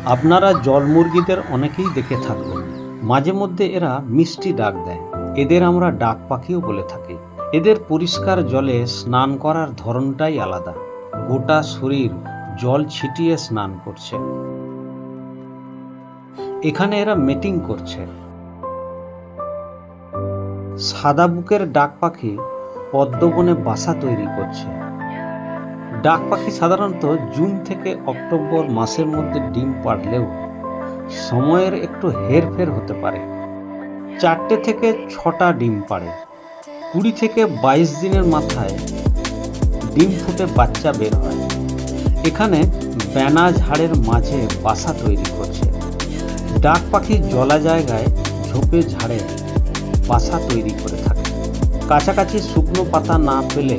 আপনারা জল মুরগিদের অনেকেই দেখে থাকবেন। মাঝে মধ্যে এরা মিষ্টি ডাক দেয়। এদের আমরা ডাক পাখিও বলে থাকি। এদের পরিষ্কার জলে স্নান করার ধরনটাই আলাদা। গোটা শরীর জল ছিটিয়ে স্নান করছে। এখানে এরা মিটিং করছে। সাদা বুকের ডাক পাখি পদ্মবনে বাসা তৈরি করছে। ডাক পাখি সাধারণত জুন থেকে অক্টোবর মাসের মধ্যে ডিম পাড়লেও সময়ের একটু হেরফের হতে পারে। 4টে থেকে 6টা ডিম পাড়ে। 20 থেকে 22 দিনের মাথায় ডিম ফুটে বাচ্চা বের হয়। এখানে বেনা ঝাড়ের মাঝে বাসা তৈরি করছে। ডাক পাখি জলা জায়গায় ঝোপে ঝাড়ে বাসা তৈরি করে থাকে। কাছাকাছি শুকনো পাতা না পেলে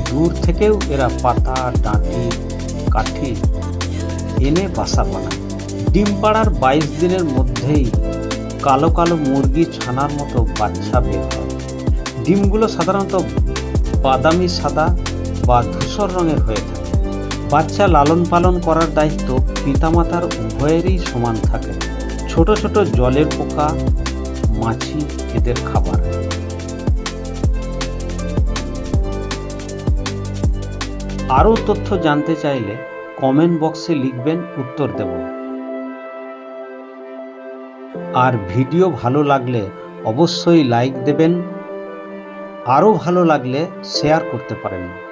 দূর থেকেও এরা পাতা, ডাঁটি, কাঠি এনে বাসা বানায়। ডিম পাড়ার 22 দিনের মধ্যেই কালো কালো মুরগি ছানার মতো বাচ্চা বের হয়। ডিমগুলো সাধারণত বাদামি সাদা বা ধূসর রঙের হয়ে থাকে। বাচ্চা লালন পালন করার দায়িত্ব পিতামাতার উভয়েরই সমান থাকে। ছোট ছোট জলের পোকা, মাছি এদের খাবার। আরও তথ্য জানতে চাইলে কমেন্ট বক্সে লিখবেন, উত্তর দেব। আর ভিডিও ভালো লাগলে অবশ্যই লাইক দেবেন। আরও ভালো লাগলে শেয়ার করতে পারেন।